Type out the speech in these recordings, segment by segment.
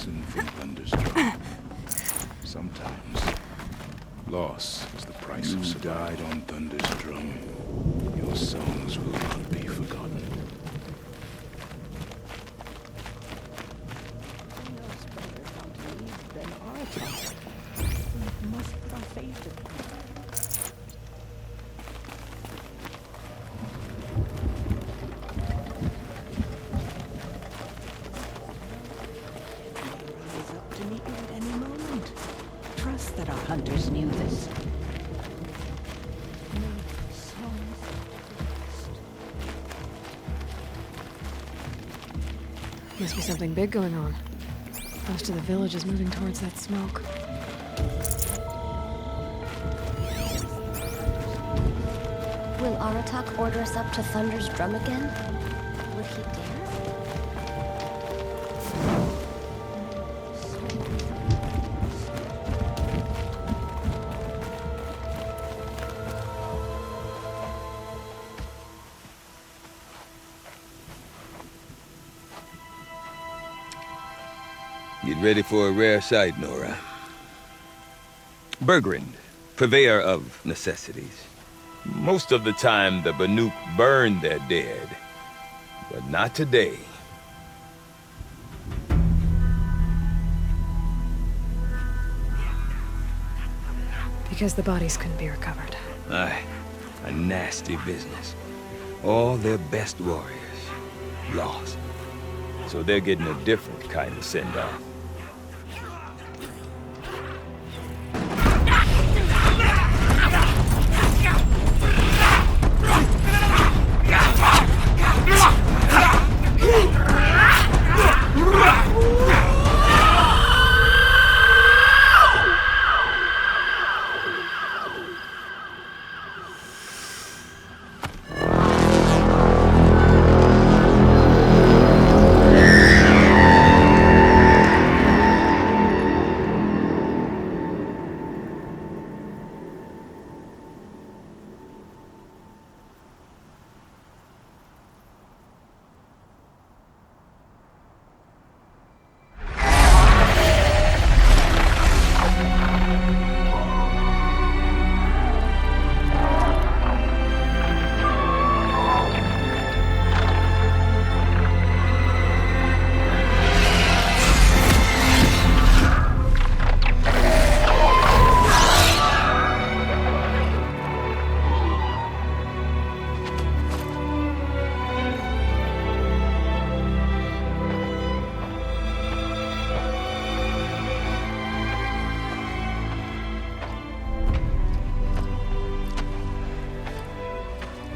listen from Thunderstruck. Sometimes, loss is the price of survival. You died on Thunder's drum. Your songs will not be forgotten. We must put our faith in them. Rise up to meet you at any moment. Trust that our hunters knew this. Must be something big going on. Most of the village is moving towards that smoke. Will Aratak order us up to Thunder's drum again? Would he dare? Get ready for a rare sight, Nora. Bergrind, purveyor of necessities. Most of the time, the Banuk burn their dead. But not today. Because the bodies couldn't be recovered. Aye, a nasty business. All their best warriors lost. So they're getting a different kind of send-off.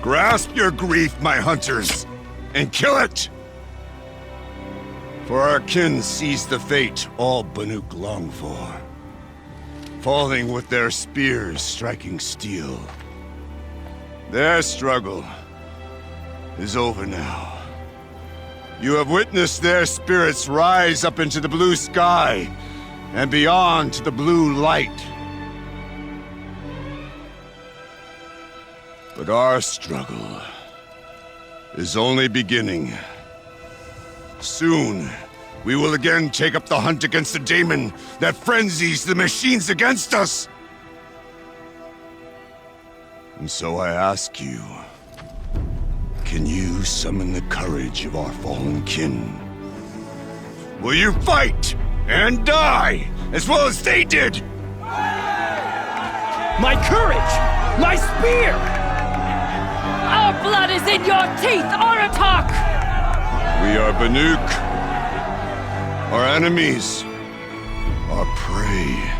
Grasp your grief, my hunters, and kill it! For our kin sees the fate all Banuk long for. Falling with their spears striking steel. Their struggle is over now. You have witnessed their spirits rise up into the blue sky and beyond to the blue light. But our struggle is only beginning. Soon, we will again take up the hunt against the daemon that frenzies the machines against us. And so I ask you, can you summon the courage of our fallen kin? Will you fight and die as well as they did? My courage! My spear! Our blood is in your teeth, Aratak! We are Banuk. Our enemies. Our prey.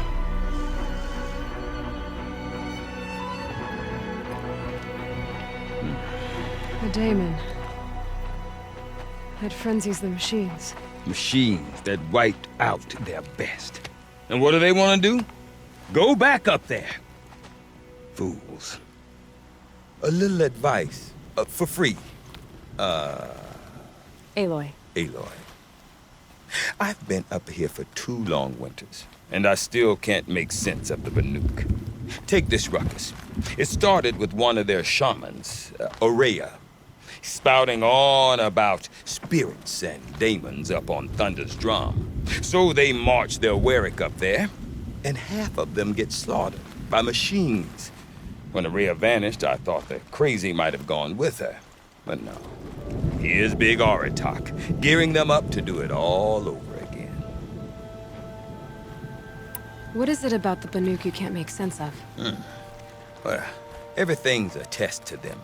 The daemon. That frenzies the machines. Machines that wiped out their best. And what do they want to do? Go back up there. Fools. A little advice, for free. Aloy. Aloy. I've been up here for 2 long winters, and I still can't make sense of the Banuk. Take this ruckus. It started with one of their shamans, Ourea. spouting on about spirits and demons up on Thunder's Drum. So they march their Warwick up there, and half of them get slaughtered by machines. When Araya vanished, I thought the crazy might have gone with her. But no. Here's Big Aratak, gearing them up to do it all over again. What is it about the Banuk you can't make sense of? Well, everything's a test to them.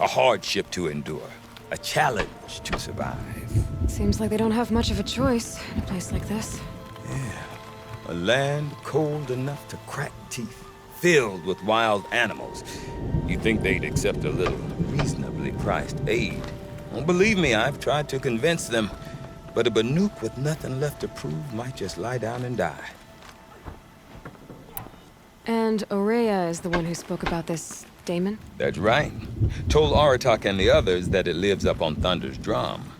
A hardship to endure. A challenge to survive. Seems like they don't have much of a choice in a place like this. A land cold enough to crack teeth, filled with wild animals. You'd think they'd accept a little reasonably priced aid. Well, believe me, I've tried to convince them. But a Banuk with nothing left to prove might just lie down and die. And Araya is the one who spoke about this daemon? That's right. Told Aratak and the others that it lives up on Thunder's Drum.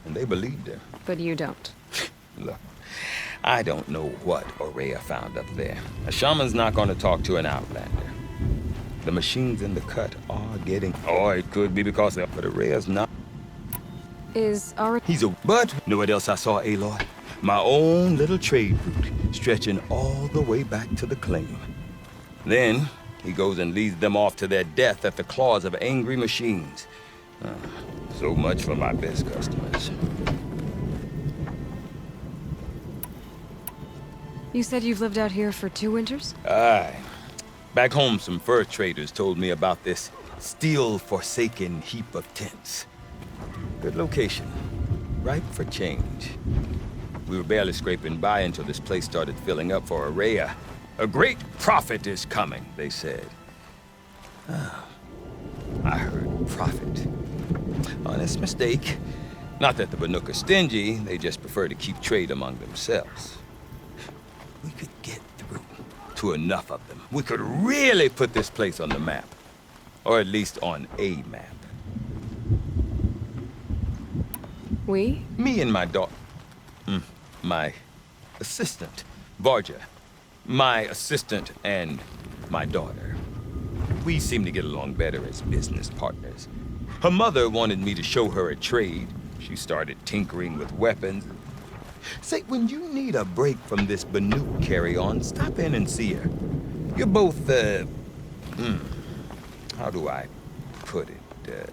And they believed her. But you don't. Look, I don't know what Araya found up there. A shaman's not going to talk to an outlander. The machines in the cut are getting... Or it could be because but Araya's not... Is Aratak... He's a... But, know what else I saw, Aloy? My own little trade route, stretching all the way back to the claim. Then, he goes and leads them off to their death at the claws of angry machines. So much for my best customers. You said you've lived out here for 2 winters? Aye. Back home, some fur traders told me about this steel-forsaken heap of tents. Good location. Ripe for change. We were barely scraping by until this place started filling up for Araya. A great prophet is coming, they said. I heard prophet. Honest mistake. Not that the Banuk are stingy, they just prefer to keep trade among themselves. We could get through to enough of them. We could really put this place on the map. Or at least on a map. We? Me and my daughter. My assistant, Varja. My assistant and my daughter. We seem to get along better as business partners. Her mother wanted me to show her a trade. She started tinkering with weapons. Say, when you need a break from this Banuk carry-on, stop in and see her. You're both, how do I put it?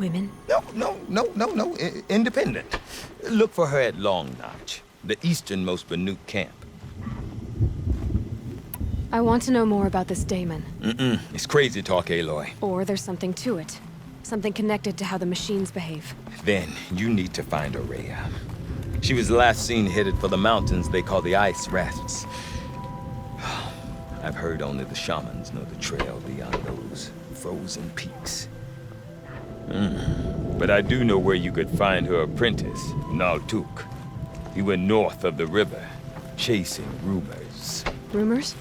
Women? No. Independent. Look for her at Long Notch, the easternmost Banuk camp. I want to know more about this daemon. It's crazy talk, Aloy. Or there's something to it. Something connected to how the machines behave. Then you need to find Araya. She was last seen headed for the mountains they call the Ice Rafts. I've heard only the shamans know the trail beyond those frozen peaks. But I do know where you could find her apprentice, Naltuk. He went north of the river, chasing rumors. Rumors?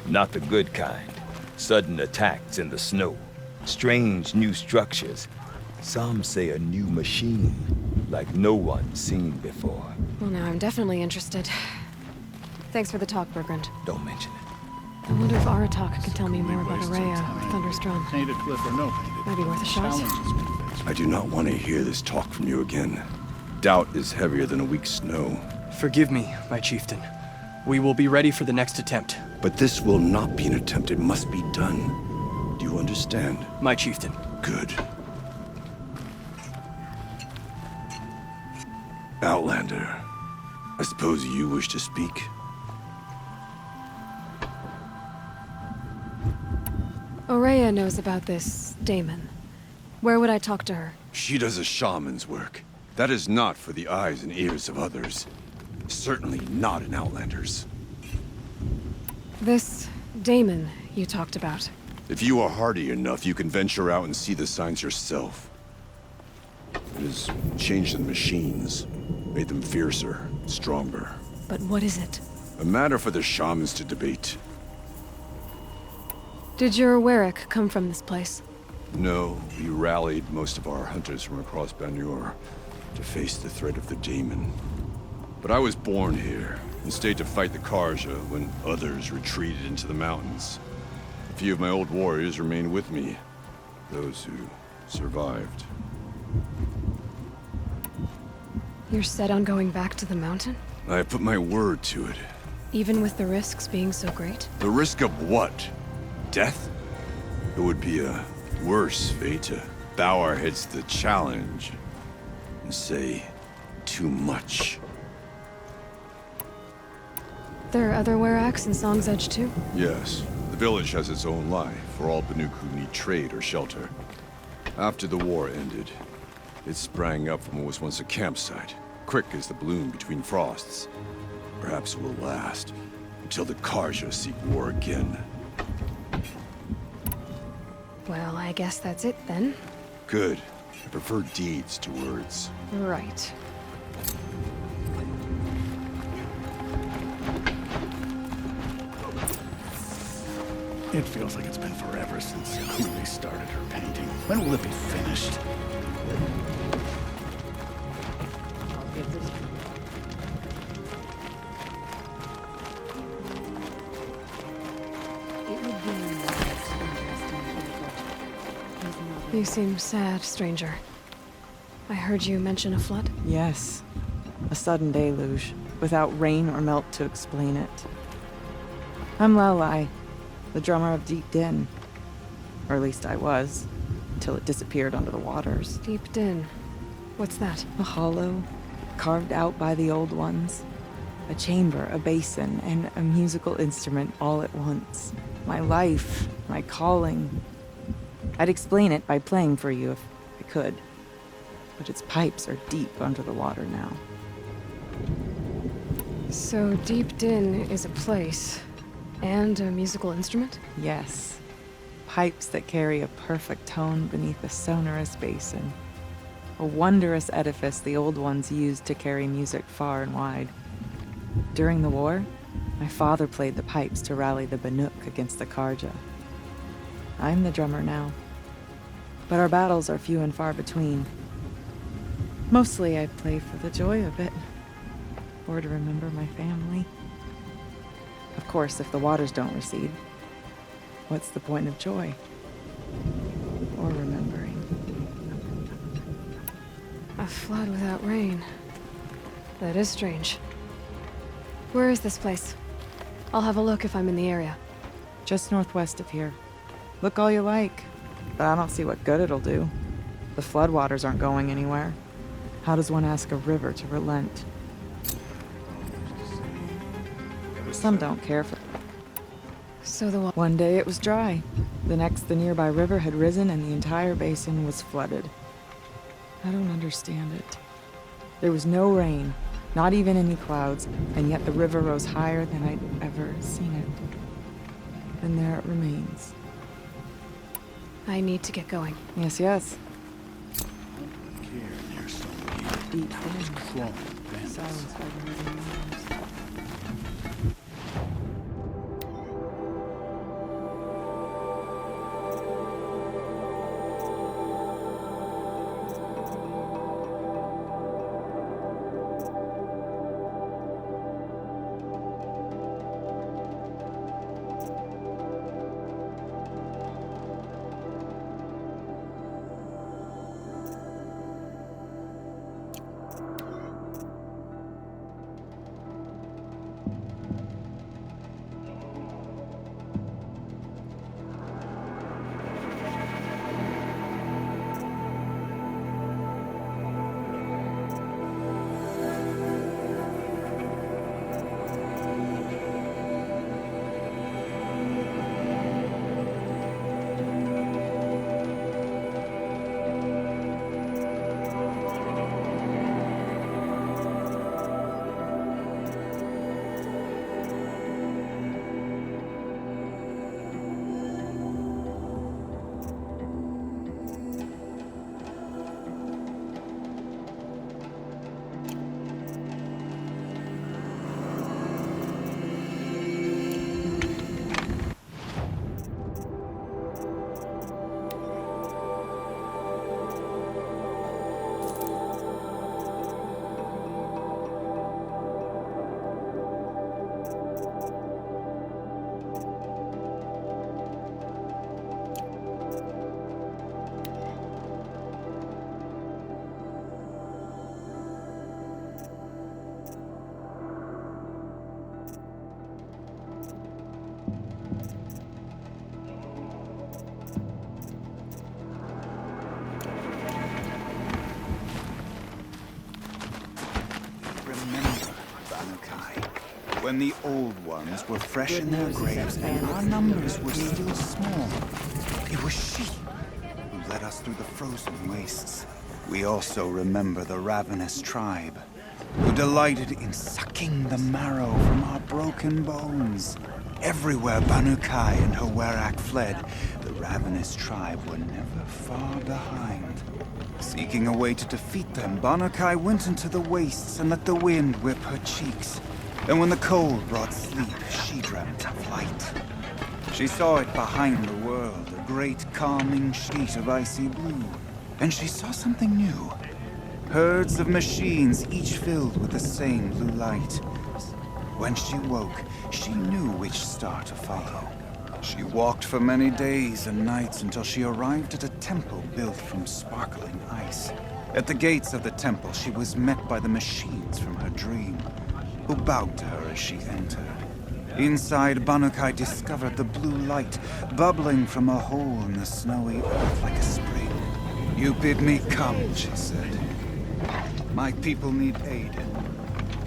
Not the good kind. Sudden attacks in the snow. Strange new structures. Some say a new machine, like no one's seen before. Well, now I'm definitely interested. Thanks for the talk, Bergrand. Don't mention it. I wonder if Aratak can tell me more about Araya or Thunder's Drum. Painted cliff or no painted. Might be worth a shot. Challenges been faced. I do not want to hear this talk from you again. Doubt is heavier than a week's snow. Forgive me, my chieftain. We will be ready for the next attempt. But this will not be an attempt. It must be done. Do you understand? My chieftain. Good. Outlander, I suppose you wish to speak? Araya knows about this daemon. Where would I talk to her? She does a shaman's work. That is not for the eyes and ears of others. Certainly not an outlander's. This daemon you talked about. If you are hardy enough, you can venture out and see the signs yourself. It has changed the machines, made them fiercer, stronger. But what is it? A matter for the shamans to debate. Did your Warwick come from this place? No, we rallied most of our hunters from across Banur to face the threat of the daemon. But I was born here and stayed to fight the Karja when others retreated into the mountains. A few of my old warriors remained with me, those who Survived. You're set on going back to the mountain? I put my word to it. Even with the risks being so great? The risk of what? Death? It would be a worse fate to bow our heads to the challenge and say too much. There are other Weraks in Song's Edge too? Yes, the village has its own life for all Banuk who need trade or shelter. After the war ended, it sprang up from what was once a campsite, quick as the bloom between frosts. Perhaps it will last until the Karja seek war again. Well, I guess that's it then. Good. I prefer deeds to words. Right. It feels like it's been forever since Cooley started her painting. When will it be finished? You seem sad, stranger. I heard you mention a flood. Yes. A sudden deluge, without rain or melt to explain it. I'm Laolai, the drummer of Deep Din. Or at least I was, till it disappeared under the waters. Deep Din. What's that? A hollow, carved out by the old ones. A chamber, a basin, and a musical instrument all at once. My life, my calling. I'd explain it by playing for you if I could. But its pipes are deep under the water now. So Deep Din is a place, and a musical instrument? Yes. Pipes that carry a perfect tone beneath a sonorous basin. A wondrous edifice the old ones used to carry music far and wide. During the war, my father played the pipes to rally the Banuk against the Karja. I'm the drummer now. But our battles are few and far between. Mostly I play for the joy of it. Or to remember my family. Of course, if the waters don't recede, what's the point of joy? Or remembering? A flood without rain. That is strange. Where is this place? I'll have a look if I'm in the area. Just northwest of here. Look all you like, but I don't see what good it'll do. The floodwaters aren't going anywhere. How does one ask a river to relent? Some don't care for... So the One day it was dry. The next, the nearby river had risen and the entire basin was flooded. I don't understand it. There was no rain, not even any clouds, and yet the river rose higher than I'd ever seen it. And there it remains. I need to get going. Yes, yes. Here, near some Deep in. crawling bandits. Silence by the living waters. Bannukai. When the old ones were fresh in their graves and our numbers were still small. It was she who led us through the frozen wastes. We also remember the ravenous tribe, who delighted in sucking the marrow from our broken bones. Everywhere Bannukai and her Werak fled, the ravenous tribe were never far behind. Seeking a way to defeat them, Bannukai went into the wastes and let the wind whip her cheeks. And when the cold brought sleep, she dreamt of light. She saw it behind the world, a great calming sheet of icy blue. And she saw something new. Herds of machines, each filled with the same blue light. When she woke, she knew which star to follow. She walked for many days and nights until she arrived at a temple built from sparkling ice. At the gates of the temple, she was met by the machines from her dream, who bowed to her as she entered. Inside, Bannukai discovered the blue light bubbling from a hole in the snowy earth like a spring. "You bid me come," she said. "My people need aid.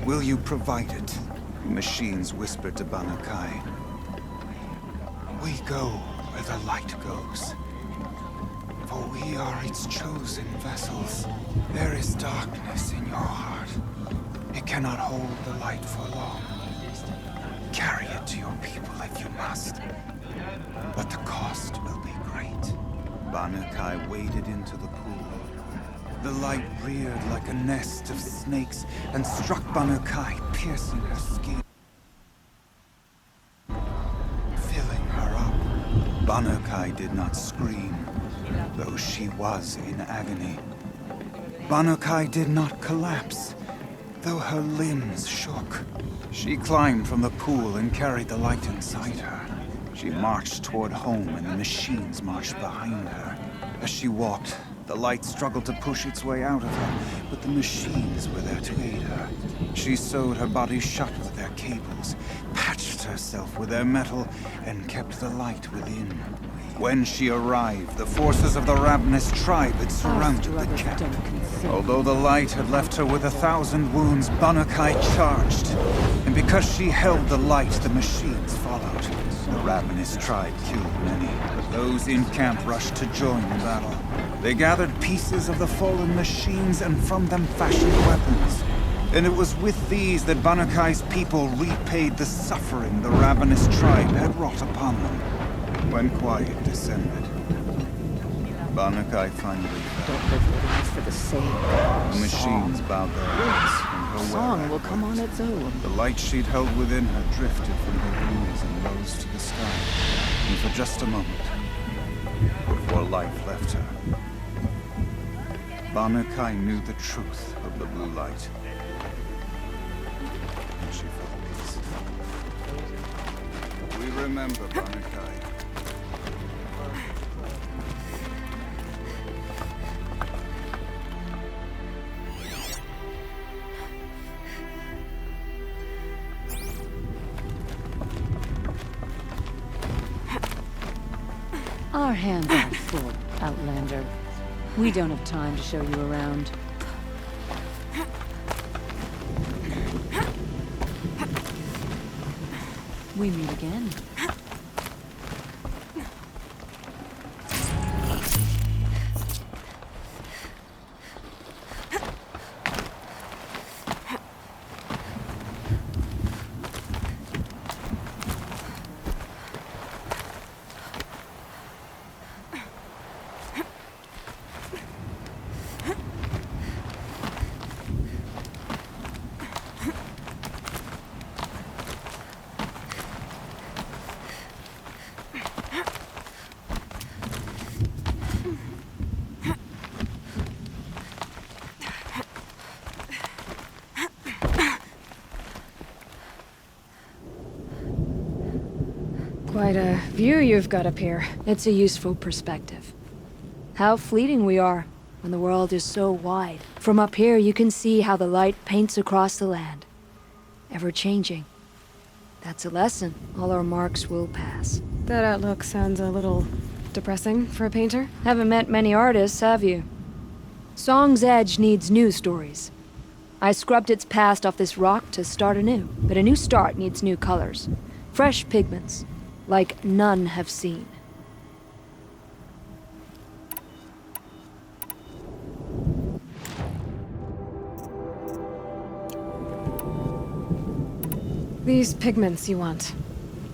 Will you provide it?" The machines whispered to Bannukai. "We go where the light goes, for we are its chosen vessels. There is darkness in your heart. It cannot hold the light for long. Carry it to your people if you must, but the cost will be great." Bannukai waded into the pool. The light reared like a nest of snakes and struck Bannukai, piercing her skin, filling her up. Bannukai did not scream, though she was in agony. Bannukai did not collapse, though her limbs shook. She climbed from the pool and carried the light inside her. She marched toward home and the machines marched behind her. As she walked, the light struggled to push its way out of her, but the machines were there to aid her. She sewed her body shut with their cables, patched herself with their metal, and kept the light within. When she arrived, the forces of the ravenous tribe had surrounded the camp. Although the light had left her with 1,000 wounds, Bannukai charged. And because she held the light, the machines followed. The ravenous tribe killed many, but those in camp rushed to join the battle. They gathered pieces of the fallen machines and from them fashioned weapons. And it was with these that Bannukai's people repaid the suffering the ravenous tribe had wrought upon them. When quiet descended, Bannukai finally fell. Don't live your life for the sake of The machines bowed their heads, and her song will wear come on its own. The light she'd held within her drifted from her wounds and rose to the sky. And for just a moment, before life left her, Bannukai knew the truth of the blue light. And she felt peace. We remember Bannukai. Our hands are full, Outlander. We don't have time to show you around. We meet again. Quite a view you've got up here. It's a useful perspective. How fleeting we are when the world is so wide. From up here, you can see how the light paints across the land. Ever changing. That's a lesson. All our marks will pass. That outlook sounds a little depressing for a painter. Haven't met many artists, have you? Song's Edge needs news stories. I scrubbed its past off this rock to start anew. But a new start needs new colors. Fresh pigments, like none have seen. These pigments you want.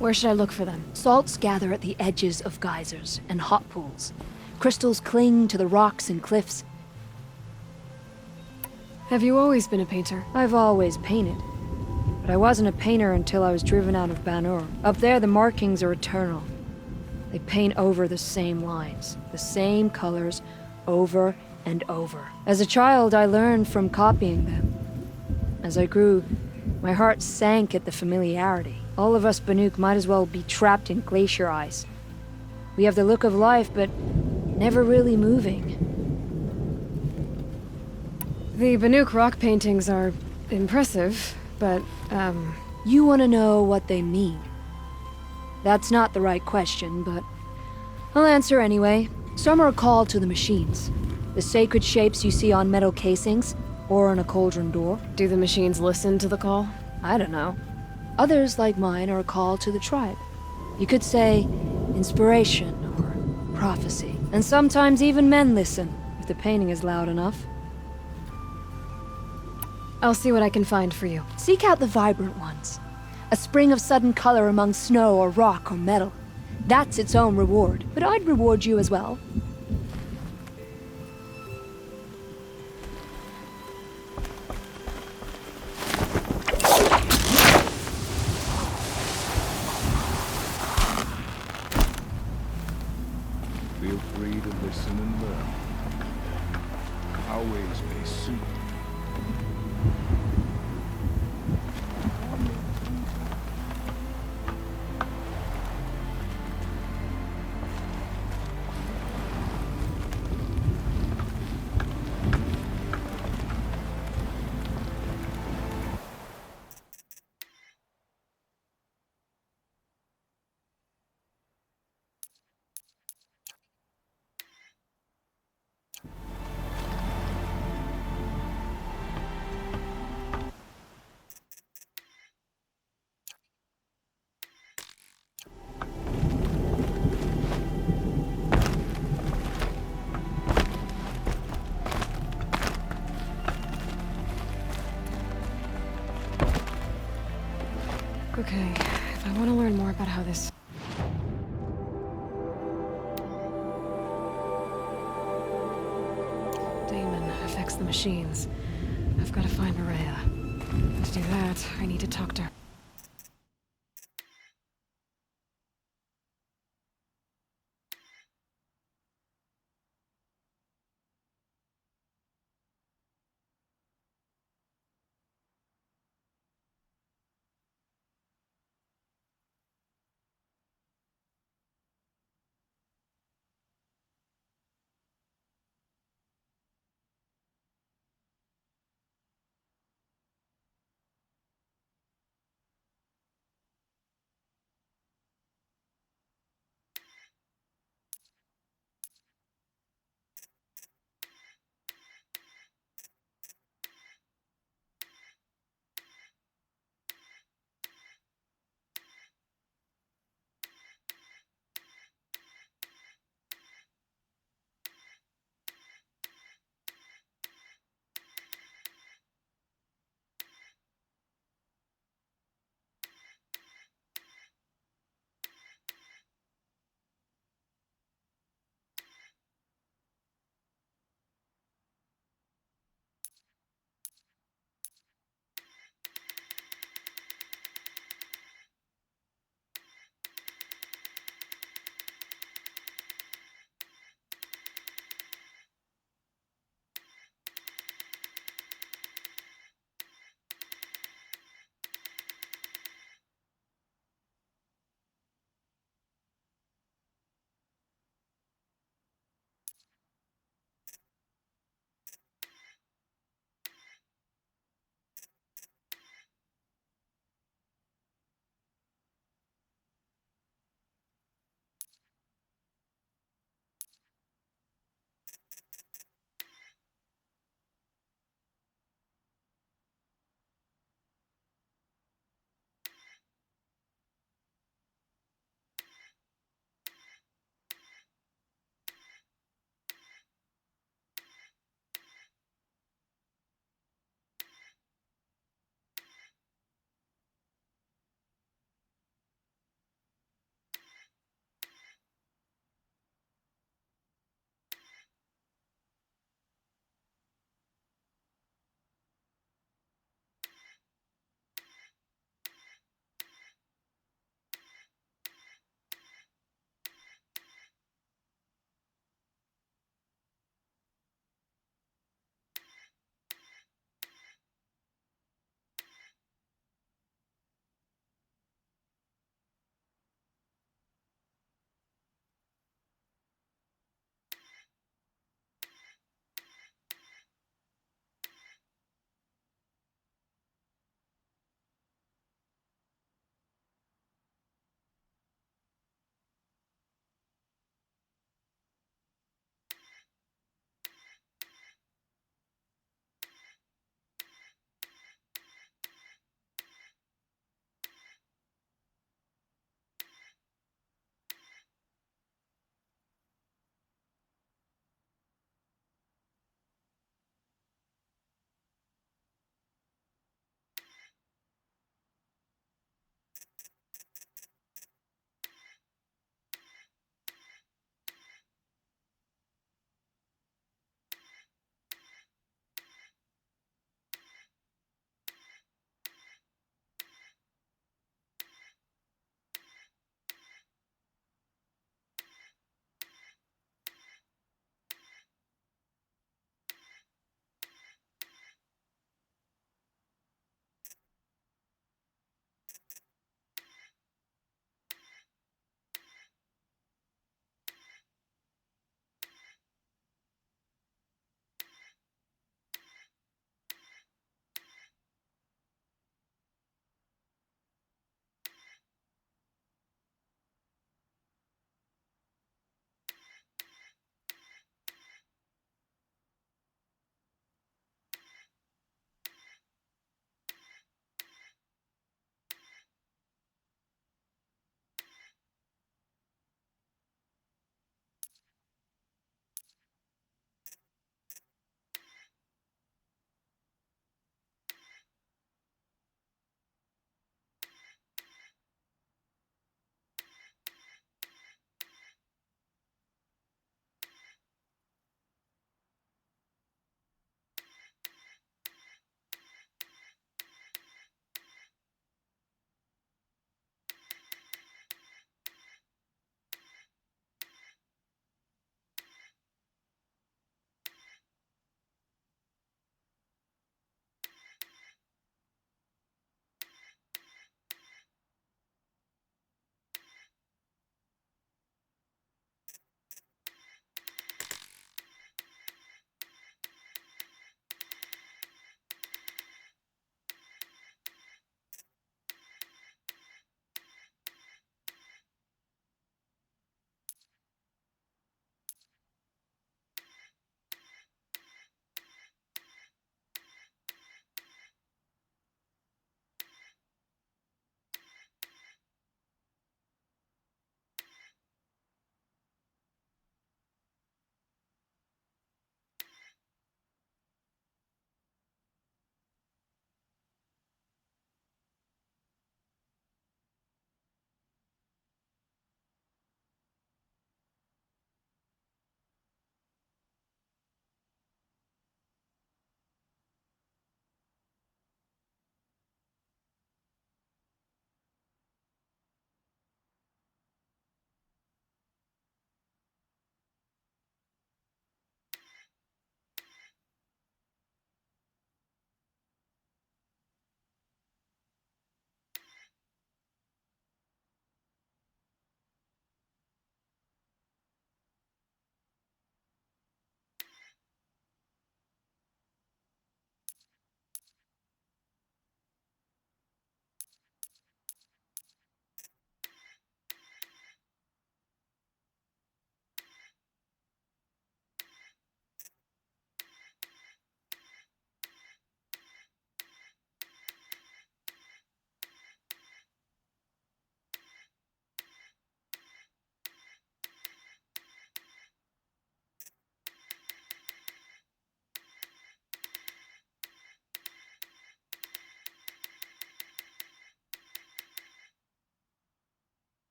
Where should I look for them? Salts gather at the edges of geysers and hot pools. Crystals cling to the rocks and cliffs. Have you always been a painter? I've always painted. But I wasn't a painter until I was driven out of Ban-Ur. Up there, the markings are eternal. They paint over the same lines, the same colors, over and over. As a child, I learned from copying them. As I grew, my heart sank at the familiarity. All of us Banuk might as well be trapped in glacier ice. We have the look of life, but never really moving. The Banuk rock paintings are impressive, but, You want to know what they mean? That's not the right question, but I'll answer anyway. Some are called to the machines. The sacred shapes you see on metal casings, or on a cauldron door. Do the machines listen to the call? I don't know. Others, like mine, are a call to the tribe. You could say inspiration or prophecy. And sometimes even men listen, if the painting is loud enough. I'll see what I can find for you. Seek out the vibrant ones. A spring of sudden color among snow or rock or metal. That's its own reward, but I'd reward you as well. Feel free to listen and learn. Our ways may suit. Okay, if I want to learn more about how this... Daemon affects the machines. I've got to find Maria. To do that, I need to talk to her.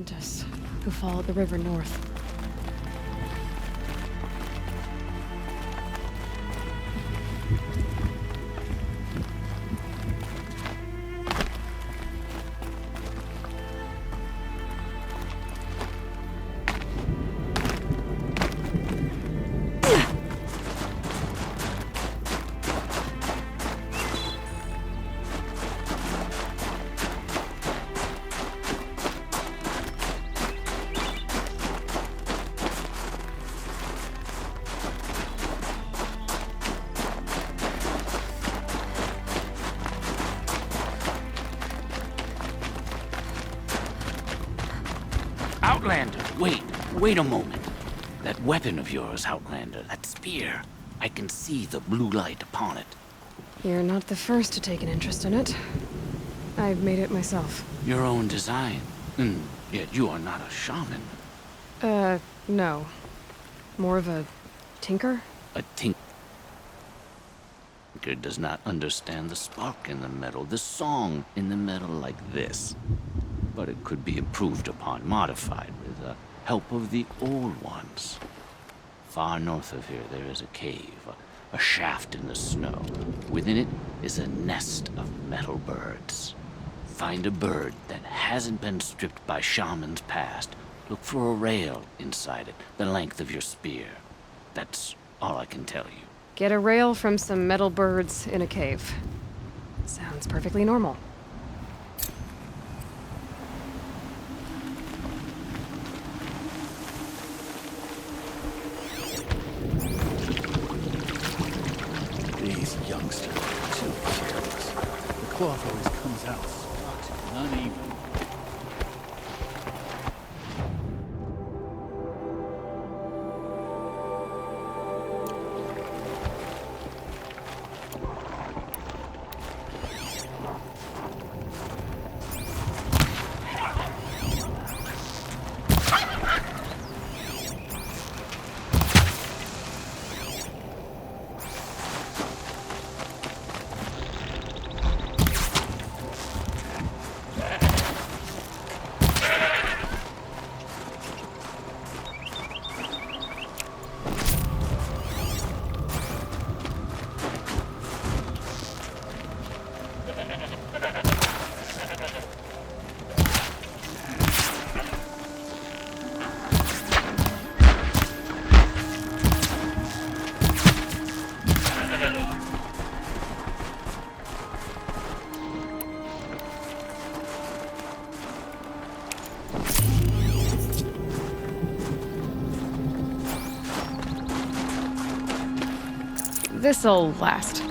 apprentice who followed the river north. Outlander, wait a moment. That weapon of yours, Outlander, that spear. I can see the blue light upon it. You're not the first to take an interest in it. I've made it myself. Your own design. Yet you are not a shaman. No. More of a tinker? A tinker does not understand the spark in the metal, the song in the metal like this. But it could be improved upon, modified with the help of the old ones. Far north of here there is a cave, a shaft in the snow. Within it is a nest of metal birds. Find a bird that hasn't been stripped by shamans past. Look for a rail inside it, the length of your spear. That's all I can tell you. Get a rail from some metal birds in a cave. Sounds perfectly normal. These youngsters are too careless. The cloth always comes out spotted and uneven. This'll last.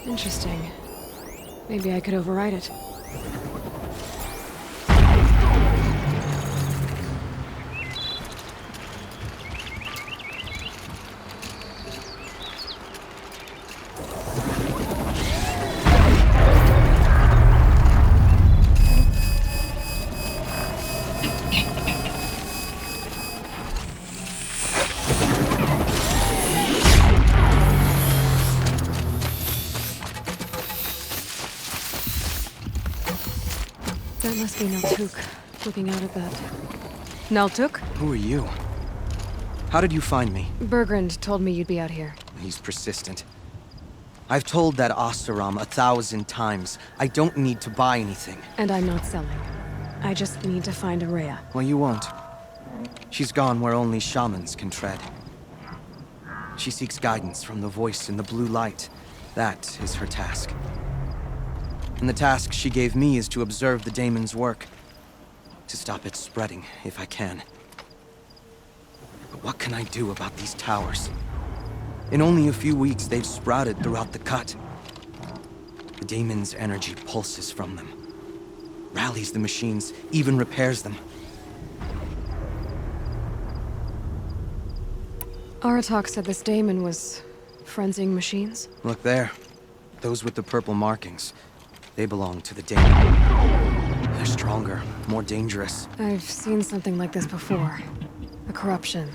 Interesting. Maybe I could override it. That must be Naltuk, looking out at that. Naltuk? Who are you? How did you find me? Bergrand told me you'd be out here. He's persistent. I've told that Oseram 1,000 times. I don't need to buy anything. And I'm not selling. I just need to find Araya. Well, you won't. She's gone where only shamans can tread. She seeks guidance from the voice in the blue light. That is her task. And the task she gave me is to observe the daemon's work. To stop it spreading, if I can. But what can I do about these towers? In only a few weeks, they've sprouted throughout the cut. The daemon's energy pulses from them. Rallies the machines, even repairs them. Aratak said this daemon was frenzying machines? Look there. Those with the purple markings. They belong to the daemon. They're stronger, more dangerous. I've seen something like this before. A corruption.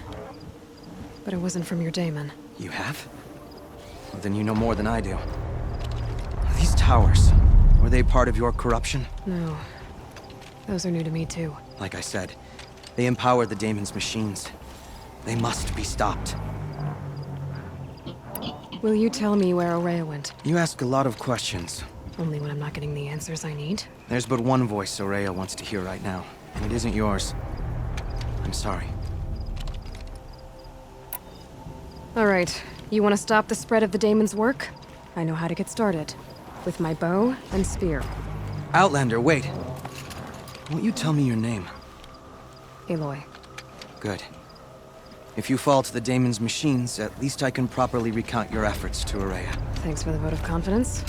But it wasn't from your daemon. You have? Well, then you know more than I do. These towers, were they part of your corruption? No. Those are new to me too. Like I said, they empower the daemon's machines. They must be stopped. Will you tell me where Araya went? You ask a lot of questions. Only when I'm not getting the answers I need. There's but one voice Araya wants to hear right now, and it isn't yours. I'm sorry. All right. You want to stop the spread of the daemon's work? I know how to get started. With my bow and spear. Outlander, wait. Won't you tell me your name? Aloy. Good. If you fall to the Daemon's machines, at least I can properly recount your efforts to Ourea. Thanks for the vote of confidence.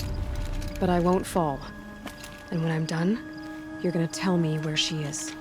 But I won't fall. And when I'm done, you're gonna tell me where she is.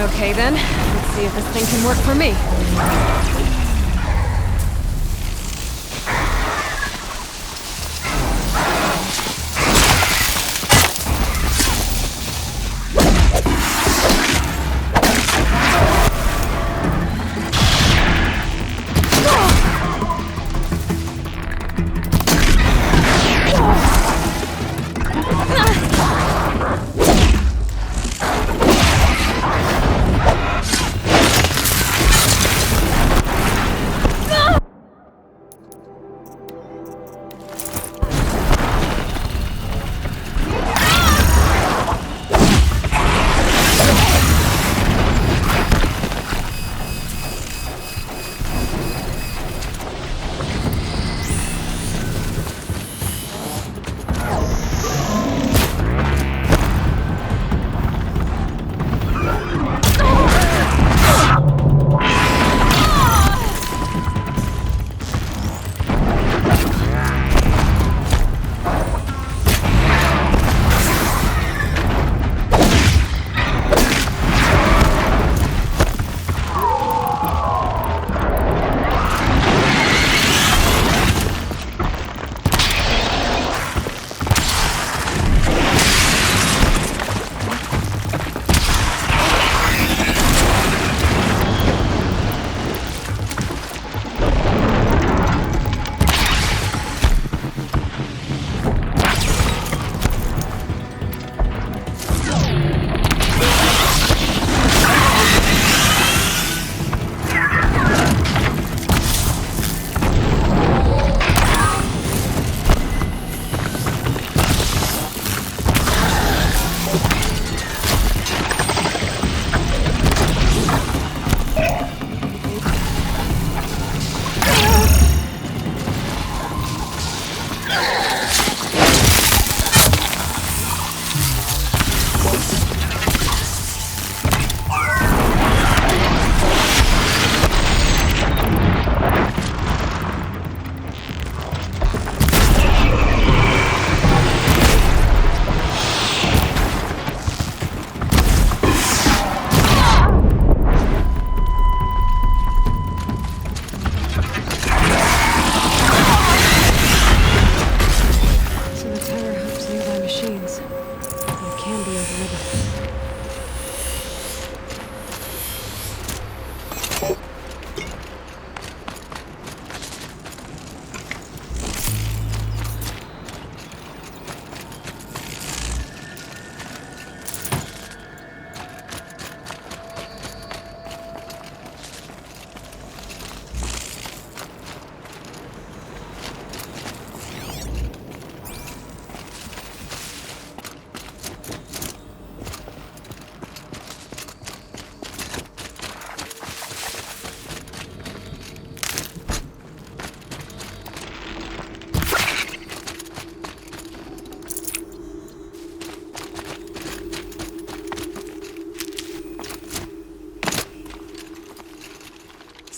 Okay then, let's see if this thing can work for me.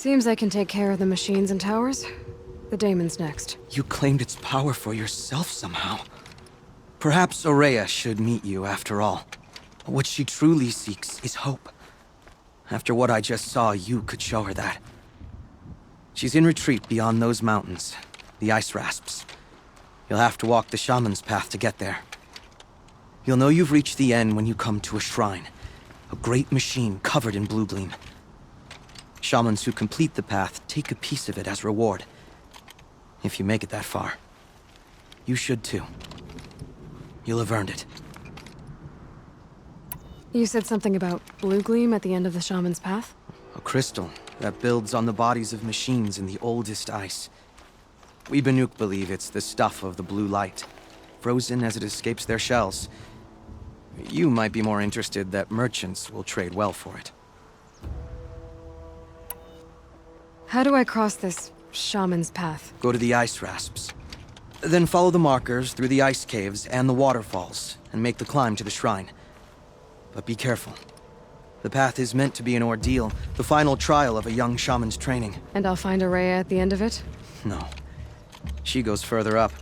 Seems I can take care of the machines and towers. The daemon's next. You claimed its power for yourself somehow. Perhaps Ourea should meet you after all. What she truly seeks is hope. After what I just saw, you could show her that. She's in retreat beyond those mountains, the ice rasps. You'll have to walk the shaman's path to get there. You'll know you've reached the end when you come to a shrine. A great machine covered in blue gleam. Shamans who complete the path take a piece of it as reward. If you make it that far. You should too. You'll have earned it. You said something about blue gleam at the end of the shaman's path? A crystal that builds on the bodies of machines in the oldest ice. We Banuk believe it's the stuff of the blue light, frozen as it escapes their shells. You might be more interested that merchants will trade well for it. How do I cross this shaman's path? Go to the ice rasps. Then follow the markers through the ice caves and the waterfalls, and make the climb to the shrine. But be careful. The path is meant to be an ordeal, the final trial of a young shaman's training. And I'll find Ourea at the end of it? No. She goes further up,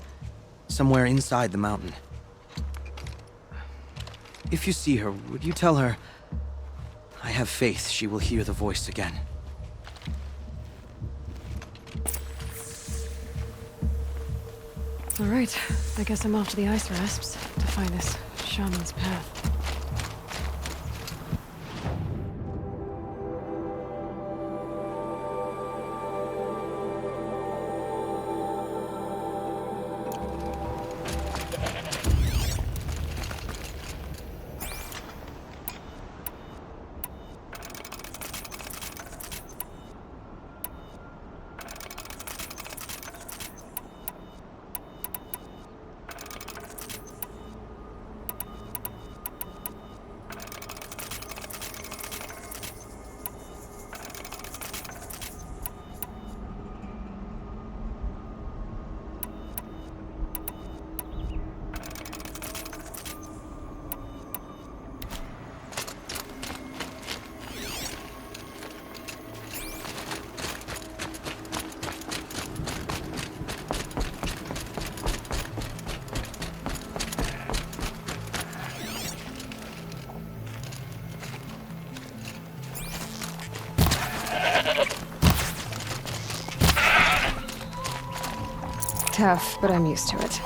somewhere inside the mountain. If you see her, would you tell her, I have faith she will hear the voice again. All right, I guess I'm off to the ice rasps to find this shaman's path. Tough, but I'm used to it.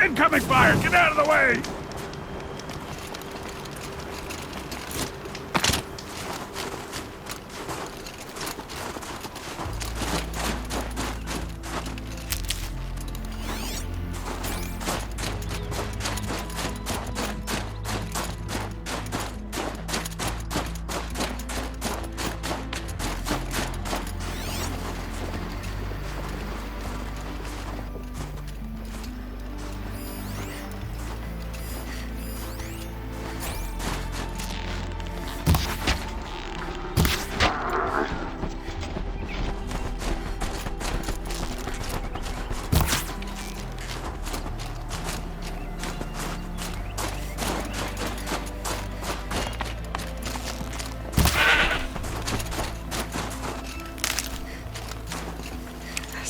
Incoming fire! Get out of the way!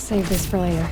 Save this for later.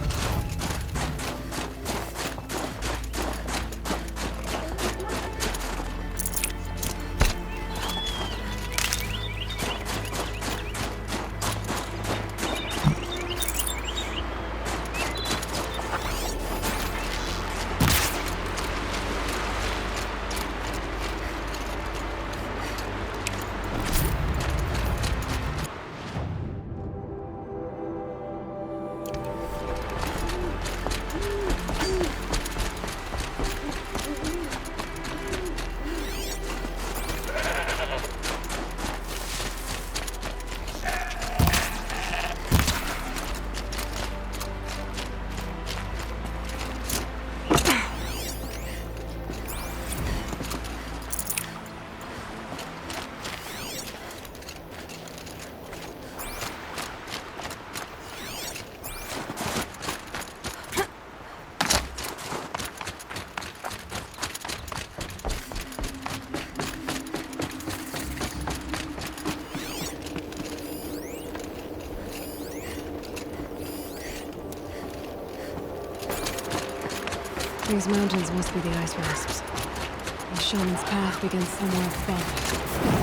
These mountains must be the ice wasps. The shaman's path begins somewhere above.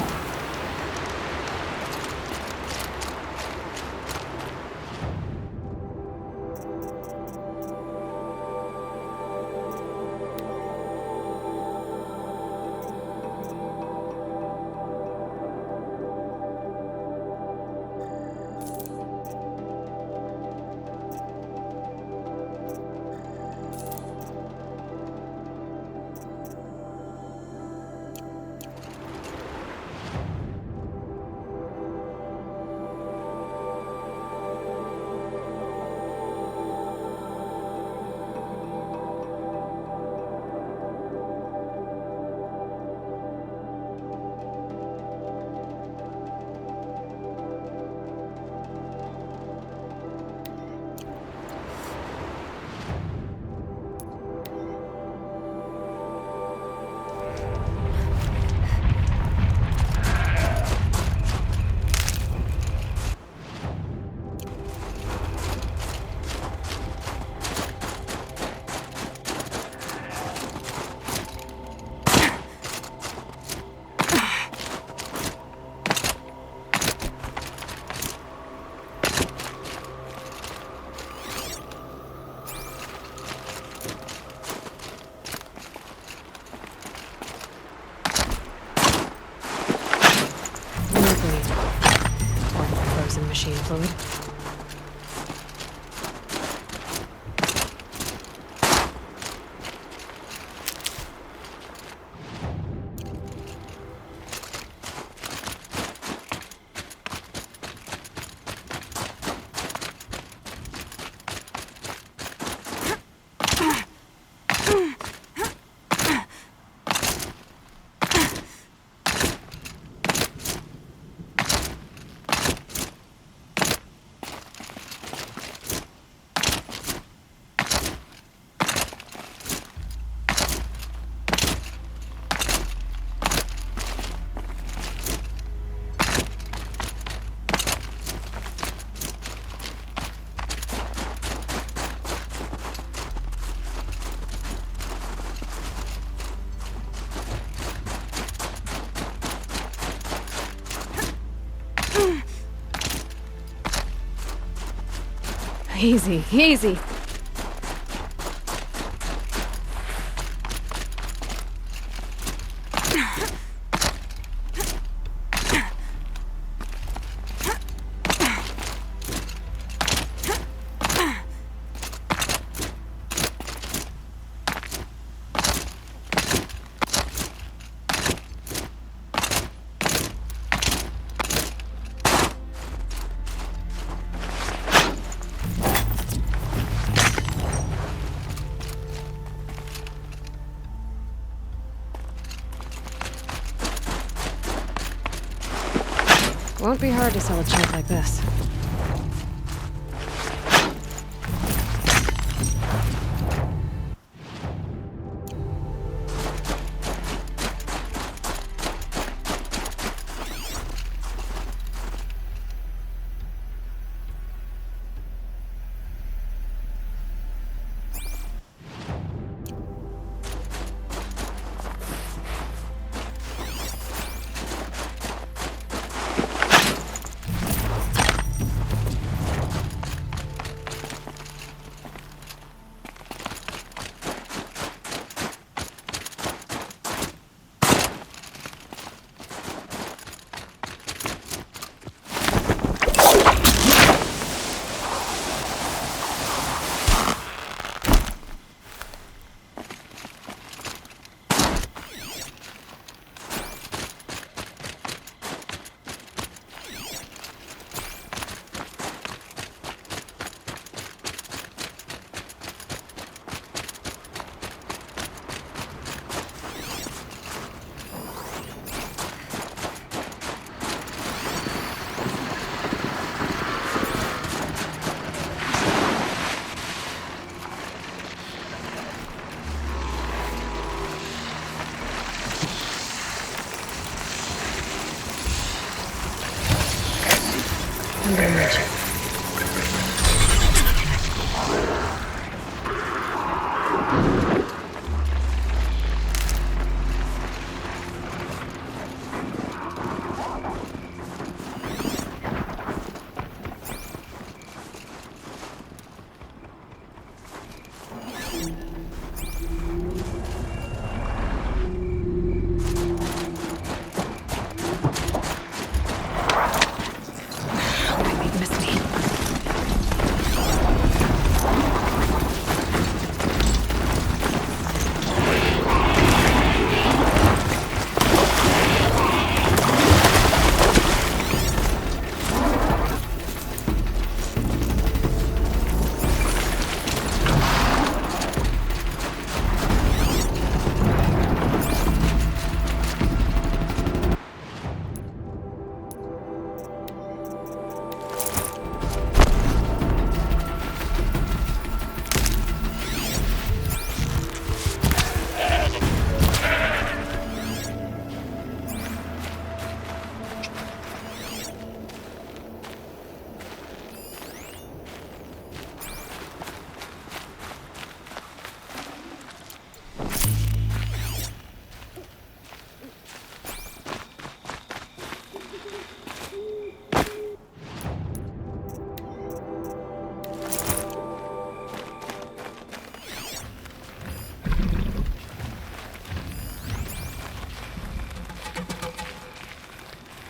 Machine fluid. Easy, easy. Won't be hard to sell a chunk like this. I'm gonna reach it.